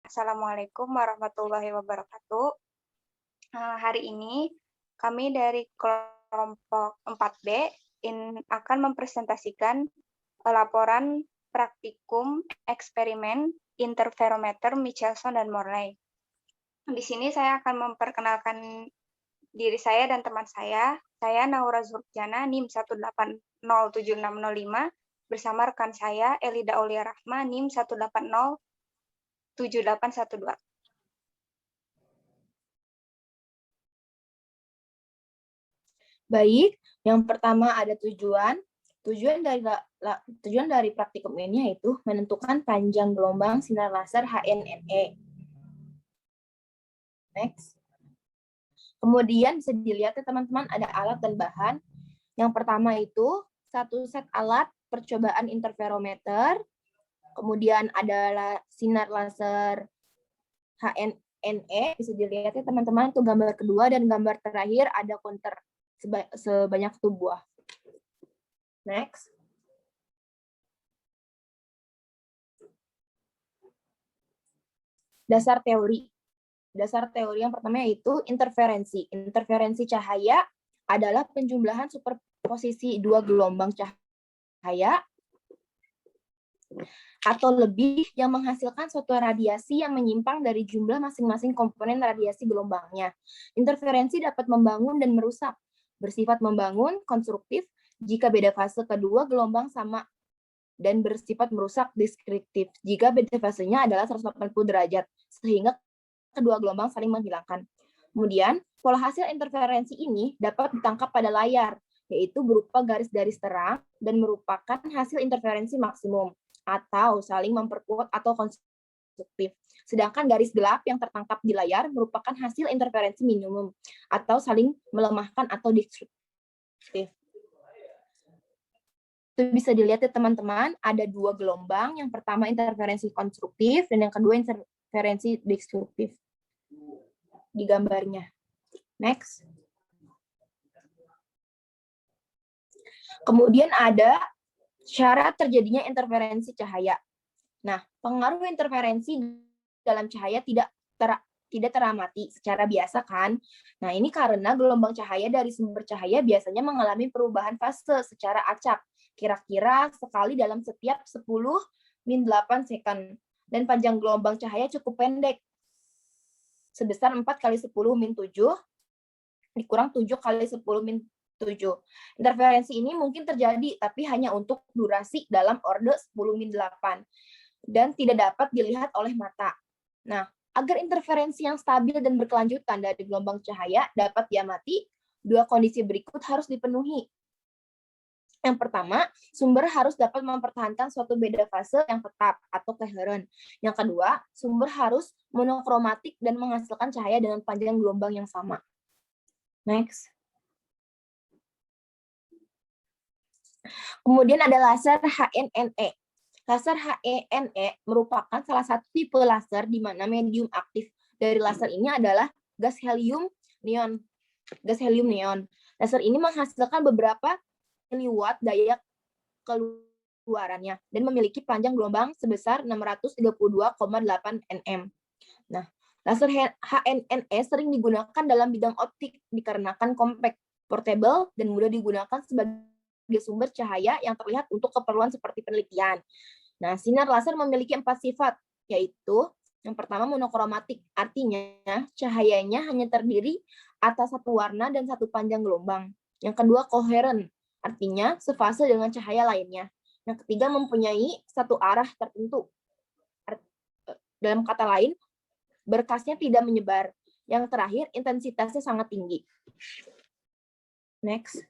Assalamualaikum warahmatullahi wabarakatuh. Hari ini kami dari kelompok 4B akan mempresentasikan laporan praktikum eksperimen interferometer Michelson dan Morley. Di sini saya akan memperkenalkan diri saya dan teman saya. Saya Naura Zurjana, NIM 1807605, bersama rekan saya Elida Aulia Rahma, NIM 1807812. Baik, yang pertama ada tujuan. Tujuan dari praktikum ini yaitu menentukan panjang gelombang sinar laser HNNE. Next. Kemudian bisa dilihat ya teman-teman, ada alat dan bahan. Yang pertama itu satu set alat percobaan interferometer. Kemudian ada sinar laser HNNE, bisa dilihat ya teman-teman, itu gambar kedua, dan gambar terakhir ada counter sebanyak 1 buah. Next. Dasar teori. Dasar teori yang pertama yaitu interferensi. Interferensi cahaya adalah penjumlahan superposisi 2 gelombang cahaya atau lebih yang menghasilkan suatu radiasi yang menyimpang dari jumlah masing-masing komponen radiasi gelombangnya. Interferensi dapat membangun dan merusak. Bersifat membangun, konstruktif, jika beda fase kedua gelombang sama, dan bersifat merusak, deskriptif, jika beda fasenya adalah 180 derajat, sehingga kedua gelombang saling menghilangkan. Kemudian, pola hasil interferensi ini dapat ditangkap pada layar, yaitu berupa garis-garis terang, dan merupakan hasil interferensi maksimum, atau saling memperkuat atau konstruktif. Sedangkan garis gelap yang tertangkap di layar merupakan hasil interferensi minimum, atau saling melemahkan atau destruktif. Itu bisa dilihat ya teman-teman, ada 2 gelombang, yang pertama interferensi konstruktif, dan yang kedua interferensi destruktif di gambarnya. Next. Kemudian ada syarat terjadinya interferensi cahaya. Nah, pengaruh interferensi dalam cahaya tidak teramati secara biasa kan. Nah, ini karena gelombang cahaya dari sumber cahaya biasanya mengalami perubahan fase secara acak, kira-kira sekali dalam setiap 10-8 second. Dan panjang gelombang cahaya cukup pendek, sebesar 4 kali 10-7 dikurang 7 kali 10-7. Interferensi ini mungkin terjadi, tapi hanya untuk durasi dalam orde 10-8 dan tidak dapat dilihat oleh mata. Nah, agar interferensi yang stabil dan berkelanjutan dari gelombang cahaya dapat diamati, 2 kondisi berikut harus dipenuhi. Yang pertama, sumber harus dapat mempertahankan suatu beda fase yang tetap atau koheren. Yang kedua, sumber harus monokromatik dan menghasilkan cahaya dengan panjang gelombang yang sama. Next. Kemudian ada laser HNNE. Laser HNNE merupakan salah satu tipe laser di mana medium aktif dari laser ini adalah gas helium neon. Laser ini menghasilkan beberapa miliwatt daya keluarannya dan memiliki panjang gelombang sebesar 632,8 nm. Nah, laser HNNE sering digunakan dalam bidang optik dikarenakan compact, portable, dan mudah digunakan sebagai sumber cahaya yang terlihat untuk keperluan seperti penelitian. Nah, sinar laser memiliki 4 sifat, yaitu yang pertama monokromatik, artinya cahayanya hanya terdiri atas satu warna dan satu panjang gelombang. Yang kedua koheren, artinya sefase dengan cahaya lainnya. Yang ketiga mempunyai satu arah tertentu. Dalam kata lain, berkasnya tidak menyebar. Yang terakhir, intensitasnya sangat tinggi. Next.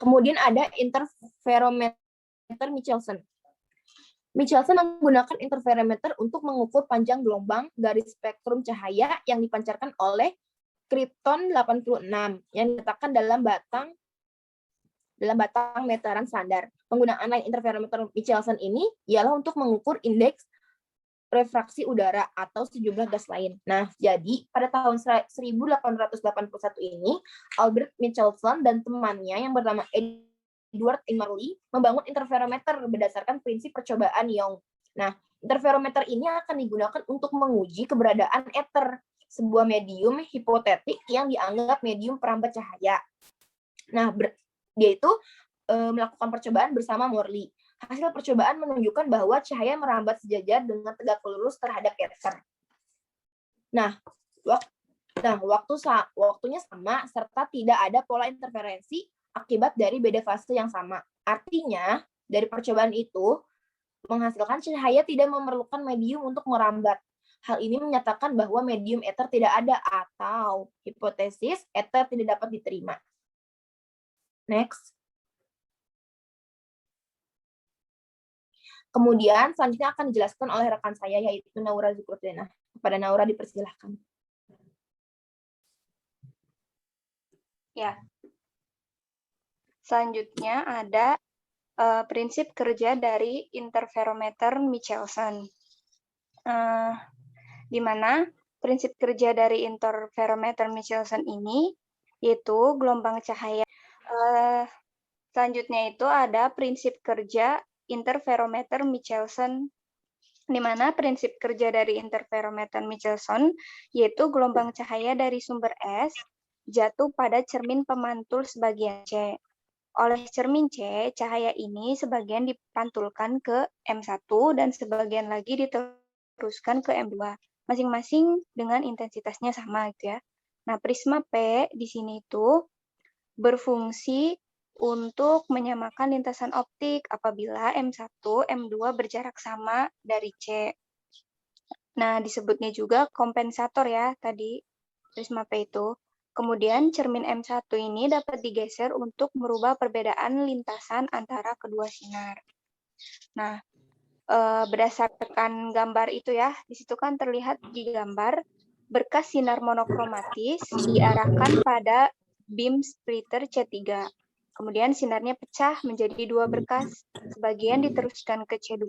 Kemudian ada interferometer Michelson. Michelson menggunakan interferometer untuk mengukur panjang gelombang garis spektrum cahaya yang dipancarkan oleh krypton 86 yang diletakkan dalam batang meteran standar. Penggunaan lain interferometer Michelson ini ialah untuk mengukur indeks refraksi udara atau sejumlah gas lain. Nah, jadi pada tahun 1881 ini, Albert Michelson dan temannya yang bernama Edward Emerly membangun interferometer berdasarkan prinsip percobaan Young. Nah, interferometer ini akan digunakan untuk menguji keberadaan ether, sebuah medium hipotetik yang dianggap medium perambat cahaya. Nah, dia itu melakukan percobaan bersama Morley. Hasil percobaan menunjukkan bahwa cahaya merambat sejajar dengan tegak lurus terhadap ether. Nah, waktunya sama serta tidak ada pola interferensi akibat dari beda fase yang sama. Artinya, dari percobaan itu menghasilkan cahaya tidak memerlukan medium untuk merambat. Hal ini menyatakan bahwa medium ether tidak ada atau hipotesis ether tidak dapat diterima. Next. Kemudian selanjutnya akan dijelaskan oleh rekan saya yaitu Naura Zukrudena. Kepada Naura dipersilahkan. Ya. Selanjutnya ada prinsip kerja dari interferometer Michelson. Di mana prinsip kerja dari interferometer Michelson ini yaitu gelombang cahaya. Selanjutnya itu ada prinsip kerja interferometer Michelson, di mana prinsip kerja dari interferometer Michelson yaitu gelombang cahaya dari sumber S jatuh pada cermin pemantul sebagian C. Oleh cermin C, cahaya ini sebagian dipantulkan ke M1 dan sebagian lagi diteruskan ke M2, masing-masing dengan intensitasnya sama gitu ya. Nah, prisma P di sini itu berfungsi untuk menyamakan lintasan optik apabila M1, M2 berjarak sama dari C. Nah, disebutnya juga kompensator ya tadi, prisma P itu. Kemudian cermin M1 ini dapat digeser untuk merubah perbedaan lintasan antara kedua sinar. Nah, berdasarkan gambar itu ya, di situ kan terlihat di gambar berkas sinar monokromatis diarahkan pada beam splitter C3. Kemudian sinarnya pecah menjadi dua berkas, sebagian diteruskan ke C2,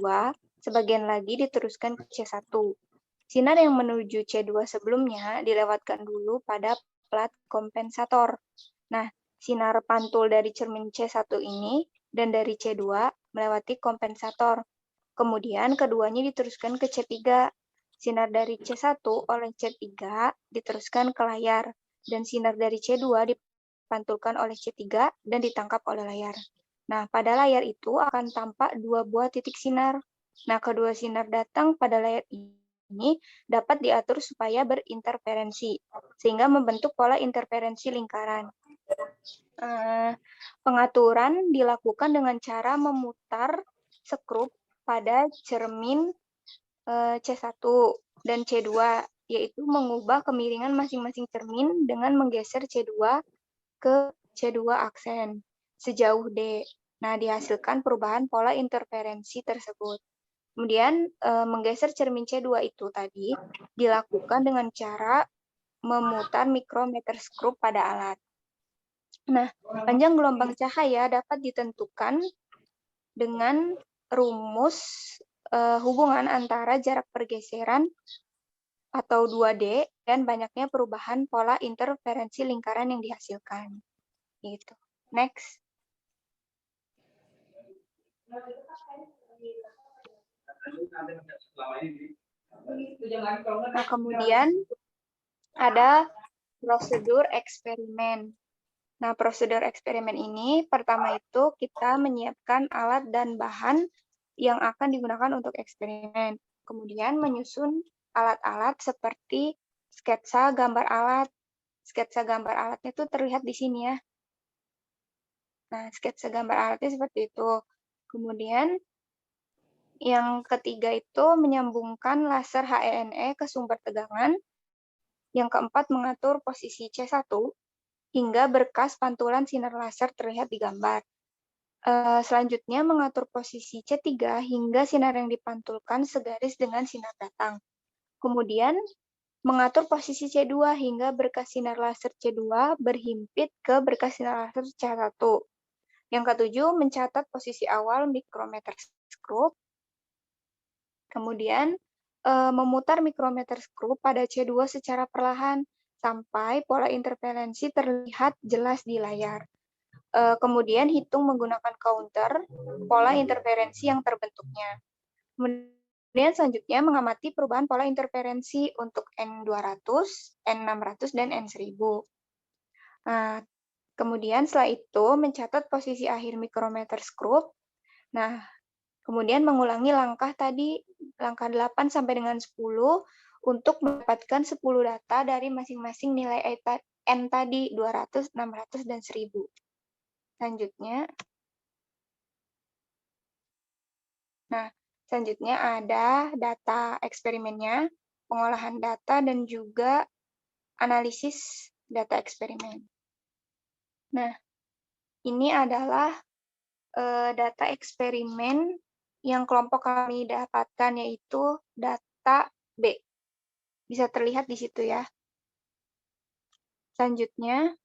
sebagian lagi diteruskan ke C1. Sinar yang menuju C2 sebelumnya dilewatkan dulu pada plat kompensator. Nah, sinar pantul dari cermin C1 ini dan dari C2 melewati kompensator. Kemudian keduanya diteruskan ke C3. Sinar dari C1 oleh C3 diteruskan ke layar, dan sinar dari C2 dipantulkan oleh C3 dan ditangkap oleh layar. Nah, pada layar itu akan tampak dua buah titik sinar. Nah, kedua sinar datang pada layar ini dapat diatur supaya berinterferensi, sehingga membentuk pola interferensi lingkaran. Pengaturan dilakukan dengan cara memutar skrup pada cermin C1 dan C2, yaitu mengubah kemiringan masing-masing cermin dengan menggeser C2 ke C2 aksen sejauh D. Nah, dihasilkan perubahan pola interferensi tersebut. Kemudian menggeser cermin C2 itu tadi dilakukan dengan cara memutar mikrometer skrup pada alat. Nah, panjang gelombang cahaya dapat ditentukan dengan rumus hubungan antara jarak pergeseran atau 2D dan banyaknya perubahan pola interferensi lingkaran yang dihasilkan. Gitu. Next. Nah, kemudian ada prosedur eksperimen. Nah, prosedur eksperimen ini pertama itu kita menyiapkan alat dan bahan yang akan digunakan untuk eksperimen. Kemudian menyusun alat-alat seperti sketsa gambar alat. Sketsa gambar alatnya itu terlihat di sini ya. Nah, sketsa gambar alatnya seperti itu. Kemudian yang ketiga itu menyambungkan laser HENE ke sumber tegangan. Yang keempat mengatur posisi C1 hingga berkas pantulan sinar laser terlihat di gambar. Selanjutnya mengatur posisi C3 hingga sinar yang dipantulkan segaris dengan sinar datang. Kemudian mengatur posisi C2 hingga berkas sinar laser C2 berhimpit ke berkas sinar laser C1. Yang ketujuh mencatat posisi awal mikrometer skrup. Kemudian memutar mikrometer skrup pada C2 secara perlahan sampai pola interferensi terlihat jelas di layar. Kemudian hitung menggunakan counter pola interferensi yang terbentuknya. Kemudian selanjutnya mengamati perubahan pola interferensi untuk N200, N600, dan N1000. Nah, kemudian setelah itu mencatat posisi akhir micrometer screw. Nah, kemudian mengulangi langkah tadi, langkah 8 sampai dengan 10 untuk mendapatkan 10 data dari masing-masing nilai N tadi, 200, 600, dan 1000. Selanjutnya, selanjutnya ada data eksperimennya, pengolahan data, dan juga analisis data eksperimen. Nah, ini adalah data eksperimen yang kelompok kami dapatkan, yaitu data B. Bisa terlihat di situ ya. Selanjutnya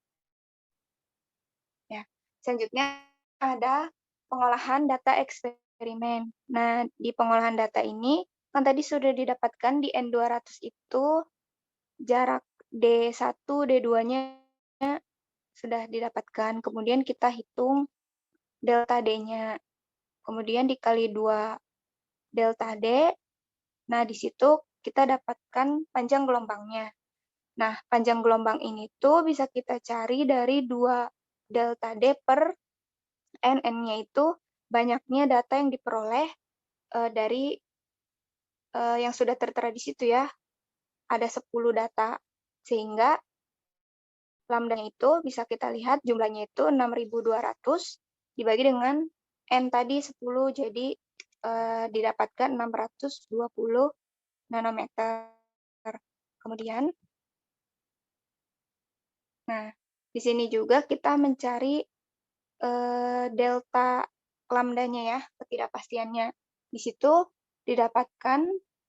ada pengolahan data eksperimen. Nah, di pengolahan data ini, kan tadi sudah didapatkan di N200 itu jarak D1, D2-nya sudah didapatkan. Kemudian kita hitung delta D-nya. Kemudian dikali 2 delta D. Nah, di situ kita dapatkan panjang gelombangnya. Nah, panjang gelombang ini tuh bisa kita cari dari 2 delta D per N-nya itu banyaknya data yang diperoleh dari yang sudah tertera di situ ya. Ada 10 data. Sehingga lambdanya itu bisa kita lihat jumlahnya itu 6.200 dibagi dengan N tadi 10, jadi didapatkan 620 nanometer. Kemudian, nah, di sini juga kita mencari delta lambdanya ya, ketidakpastiannya. Di situ didapatkan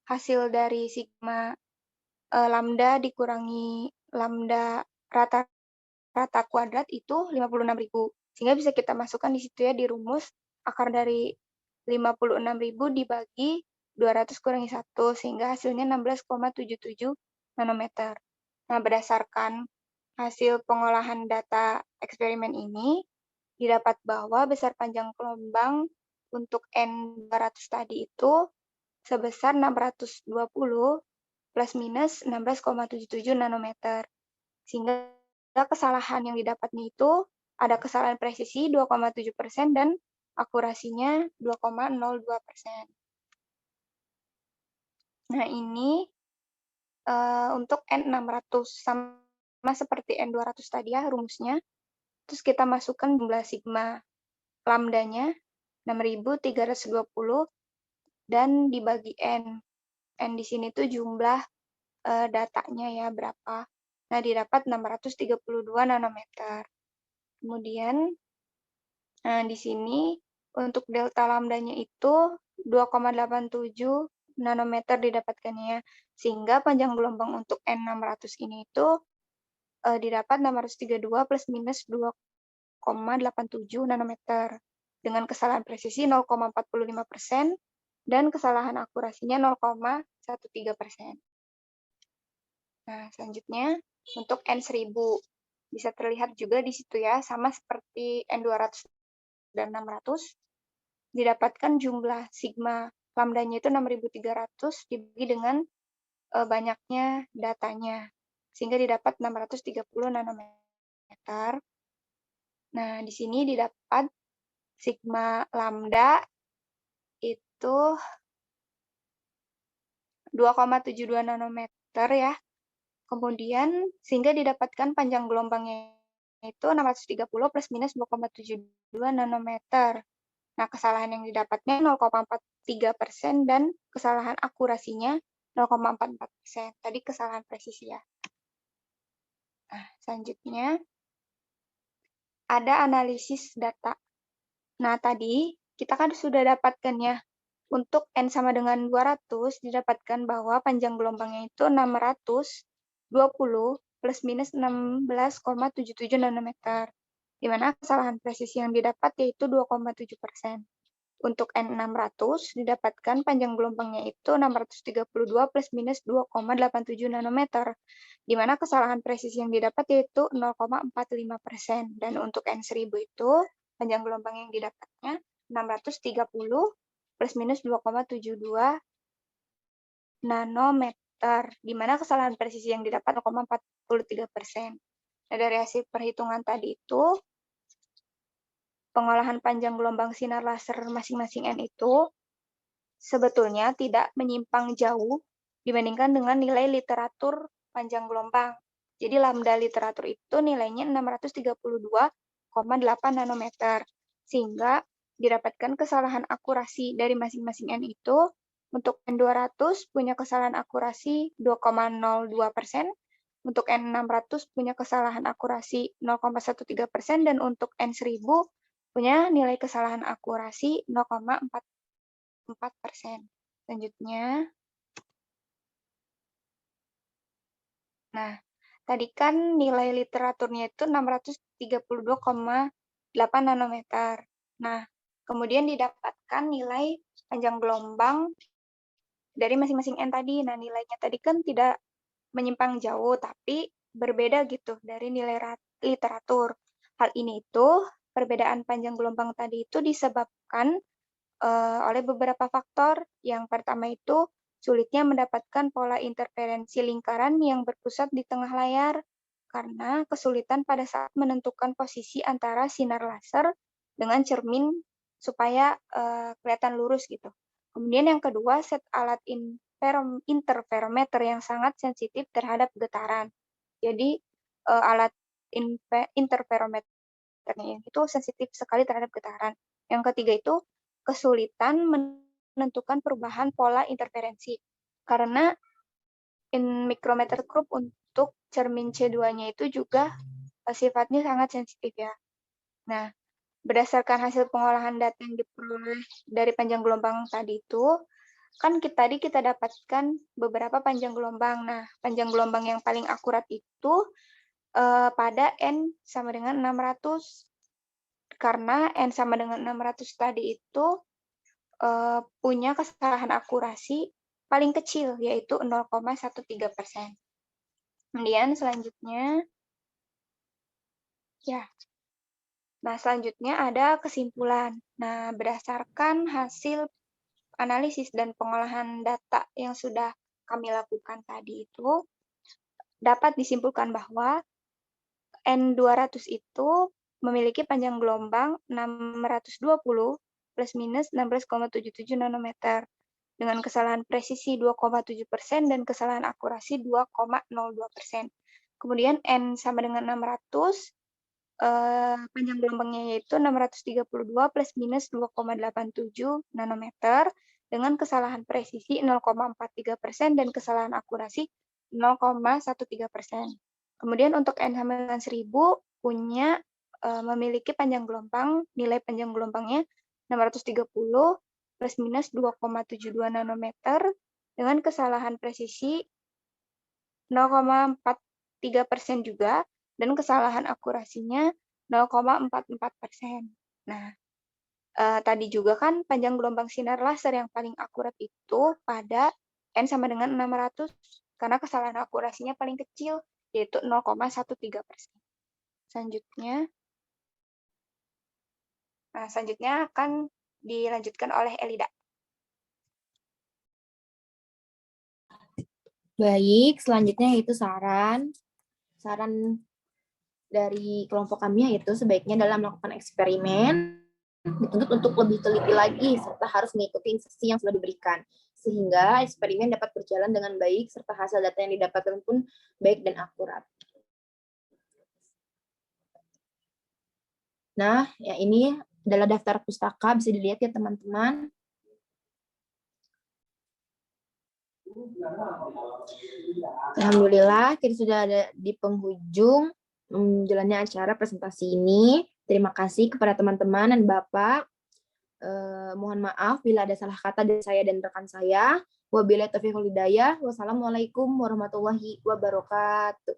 hasil dari sigma lambda dikurangi lambda rata kuadrat itu 56.000. Sehingga bisa kita masukkan di situ ya di rumus akar dari 56.000 dibagi 200 kurangi 1 sehingga hasilnya 16,77 nanometer. Nah, berdasarkan hasil pengolahan data eksperimen ini, didapat bahwa besar panjang gelombang untuk N200 tadi itu sebesar 620 plus minus 16,77 nanometer. Sehingga kesalahan yang didapatnya itu ada kesalahan presisi 2,7% dan akurasinya 2,02%. Nah, ini untuk N600 sama seperti N200 tadi ya rumusnya. Terus kita masukkan jumlah sigma lambdanya 6.320 dan dibagi N. N di sini tuh jumlah datanya ya berapa. Nah, didapat 632 nanometer. Kemudian di sini untuk delta lambdanya itu 2,87 nanometer didapatkannya. Sehingga panjang gelombang untuk N600 ini itu didapat 632 plus minus 2,87 nanometer. Dengan kesalahan presisi 0,45% dan kesalahan akurasinya 0,13%. Nah, selanjutnya untuk N1000 bisa terlihat juga di situ ya, sama seperti N200 dan 600, didapatkan jumlah sigma lambdanya itu 6.300 dibagi dengan banyaknya datanya, sehingga didapat 630 nanometer. Nah, di sini didapat sigma lambda itu 2,72 nanometer ya. Kemudian, sehingga didapatkan panjang gelombangnya itu 630 plus minus 2,72 nanometer. Nah, kesalahan yang didapatnya 0,43% dan kesalahan akurasinya 0,44%. Tadi kesalahan presisi ya. Nah, selanjutnya ada analisis data. Nah, tadi kita kan sudah dapatkan ya. Untuk N sama dengan 200, didapatkan bahwa panjang gelombangnya itu 620 plus minus 16,77 nanometer. Di mana kesalahan presisi yang didapat yaitu 2,7%. Untuk N600 didapatkan panjang gelombangnya itu 632 plus minus 2,87 nanometer, di mana kesalahan presisi yang didapat yaitu 0,45%. Dan untuk N1000 itu panjang gelombang yang didapatnya 630 plus minus 2,72 nanometer, di mana kesalahan presisi yang didapat 0,43%. Nah, dari hasil perhitungan tadi itu, pengolahan panjang gelombang sinar laser masing-masing N itu sebetulnya tidak menyimpang jauh dibandingkan dengan nilai literatur panjang gelombang. Jadi lambda literatur itu nilainya 632,8 nanometer. Sehingga didapatkan kesalahan akurasi dari masing-masing N itu untuk N200 punya kesalahan akurasi 2,02%, untuk N600 punya kesalahan akurasi 0,13%, dan untuk N1000 punya nilai kesalahan akurasi 0,44%. Selanjutnya, nah, tadi kan nilai literaturnya itu 632,8 nanometer. Nah, kemudian didapatkan nilai panjang gelombang dari masing-masing N tadi. Nah, nilainya tadi kan tidak menyimpang jauh, tapi berbeda gitu dari nilai literatur. Hal ini itu, perbedaan panjang gelombang tadi itu disebabkan oleh beberapa faktor. Yang pertama itu, sulitnya mendapatkan pola interferensi lingkaran yang berpusat di tengah layar, karena kesulitan pada saat menentukan posisi antara sinar laser dengan cermin supaya kelihatan lurus gitu. Kemudian yang kedua, set alat interferometer yang sangat sensitif terhadap getaran. Jadi alat interferometernya itu sensitif sekali terhadap getaran. Yang ketiga itu, kesulitan menentukan perubahan pola interferensi, karena micrometer curve untuk cermin C2-nya itu juga sifatnya sangat sensitif ya. Nah, berdasarkan hasil pengolahan data yang diperoleh dari panjang gelombang tadi itu, kan tadi kita dapatkan beberapa panjang gelombang. Nah, panjang gelombang yang paling akurat itu pada N sama dengan 600. Karena N sama dengan 600 tadi itu punya kesalahan akurasi paling kecil, yaitu 0,13%. Kemudian selanjutnya, ya. Nah, selanjutnya ada kesimpulan. Nah, berdasarkan hasil analisis dan pengolahan data yang sudah kami lakukan tadi itu, dapat disimpulkan bahwa N200 itu memiliki panjang gelombang 620 plus minus 16,77 nanometer dengan kesalahan presisi 2,7% dan kesalahan akurasi 2,02%. Kemudian N sama dengan 600, panjang gelombangnya yaitu 632 plus minus 2,87 nanometer dengan kesalahan presisi 0,43% dan kesalahan akurasi 0,13%. Kemudian untuk N sama dengan 1000 punya memiliki panjang gelombang, nilai panjang gelombangnya 630 plus minus 2,72 nanometer dengan kesalahan presisi 0,43% juga, dan kesalahan akurasinya 0,44%. Nah, tadi juga kan panjang gelombang sinar laser yang paling akurat itu pada N sama dengan 600, karena kesalahan akurasinya paling kecil, yaitu 0,13%. Selanjutnya akan dilanjutkan oleh Elida. Baik, selanjutnya yaitu saran dari kelompok kami yaitu sebaiknya dalam melakukan eksperimen dituntut untuk lebih teliti lagi serta harus mengikuti instruksi yang sudah diberikan sehingga eksperimen dapat berjalan dengan baik serta hasil data yang didapatkan pun baik dan akurat. Nah, ya ini adalah daftar pustaka, bisa dilihat ya teman-teman. Alhamdulillah, kita sudah ada di penghujung jalannya acara presentasi ini. Terima kasih kepada teman-teman dan Bapak. Mohon maaf bila ada salah kata dari saya dan rekan saya. Wabillahi taufiq wal hidayah. Wassalamualaikum warahmatullahi wabarakatuh.